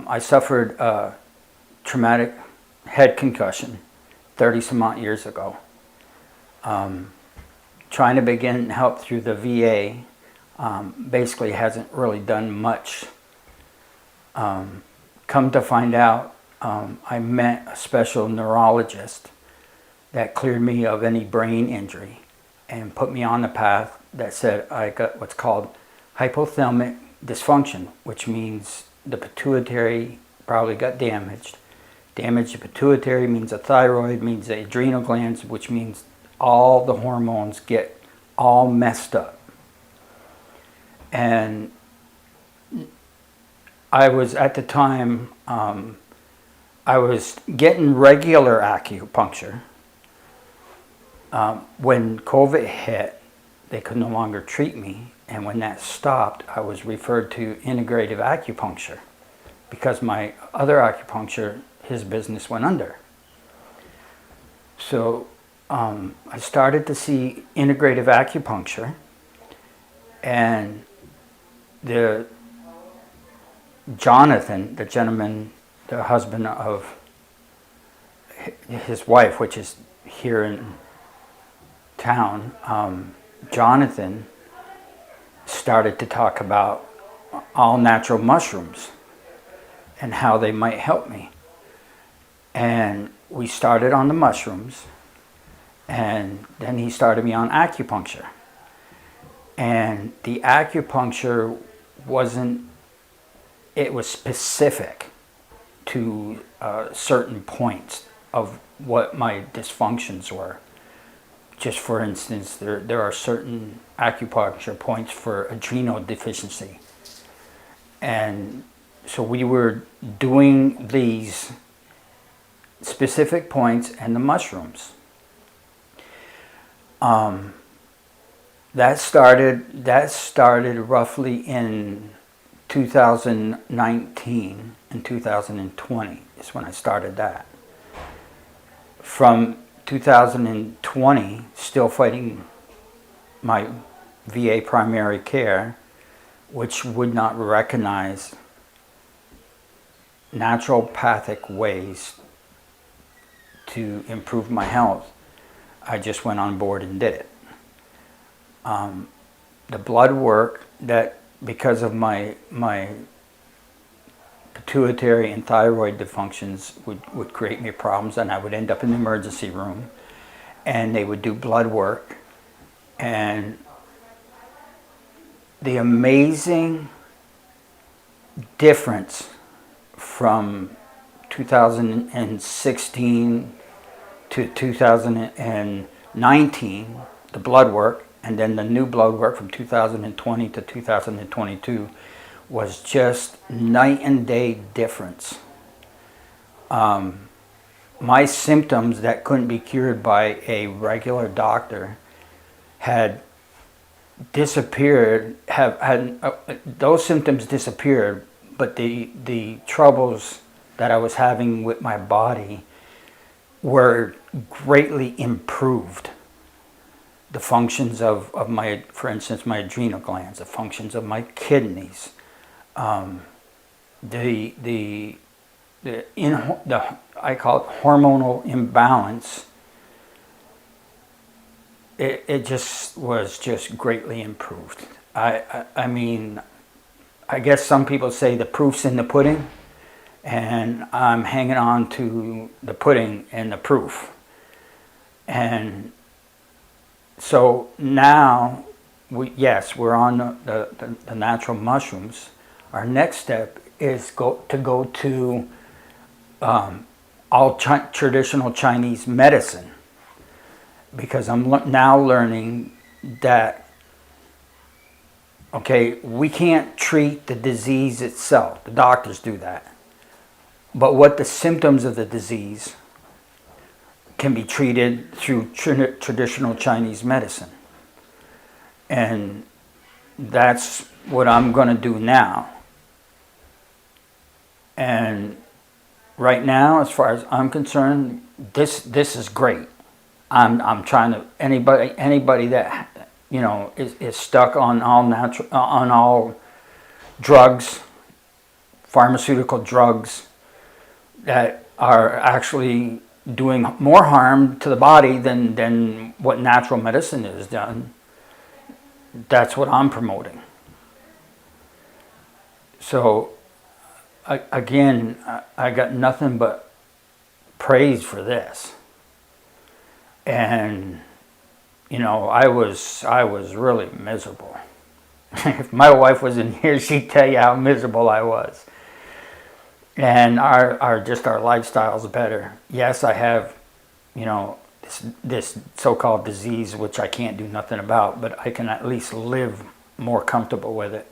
I suffered a traumatic head concussion 30 some odd years ago. Trying to begin help through the VA basically hasn't really done much. Come to find out, I met a special neurologist that cleared me of any brain injury and put me on the path that said I got what's called hypothalamic dysfunction, which means the pituitary probably got damaged. Damage to pituitary means the thyroid, means the adrenal glands, which means all the hormones get all messed up. And I was at the time, I was getting regular acupuncture. When COVID hit, they could no longer treat me. And when that stopped, I was referred to Integrative Acupuncture because my other acupuncture, his business went under. So I started to see Integrative Acupuncture, and Jonathan, the gentleman, the husband of his wife, which is here in town, Jonathan started to talk about all natural mushrooms and how they might help me. And we started on the mushrooms, and then he started me on acupuncture. And the acupuncture it was specific to certain points of what my dysfunctions were. Just for instance, there are certain acupuncture points for adrenal deficiency. And so we were doing these specific points and the mushrooms. That started roughly in 2019 and 2020 is when I started that. From 2020, still fighting my VA primary care, which would not recognize naturopathic ways to improve my health, I just went on board and did it. The blood work, that because of my pituitary and thyroid dysfunctions would create me problems, and I would end up in the emergency room, and they would do blood work. And the amazing difference from 2016 to 2019, the blood work, and then the new blood work from 2020 to 2022 was just night and day difference. My symptoms that couldn't be cured by a regular doctor had disappeared, those symptoms disappeared, but the troubles that I was having with my body were greatly improved. The functions of my, for instance, my adrenal glands, the functions of my kidneys, I call it hormonal imbalance. It just was just greatly improved. I mean, I guess some people say the proof's in the pudding, and I'm hanging on to the pudding and the proof. And so now, we're on the natural mushrooms. Our next step is to go to all traditional Chinese medicine, because I'm now learning that, okay, we can't treat the disease itself. The doctors do that. But what the symptoms of the disease can be treated through traditional Chinese medicine. And that's what I'm going to do now. And right now, as far as I'm concerned, this is great. I'm trying to, anybody that, you know, is stuck on all drugs pharmaceutical drugs that are actually doing more harm to the body than what natural medicine has done. That's what I'm promoting. So again, I got nothing but praise for this. And you know, I was really miserable. If my wife was in here, she'd tell you how miserable I was. And our lifestyle's better. Yes, I have, you know, this so-called disease which I can't do nothing about, but I can at least live more comfortable with it.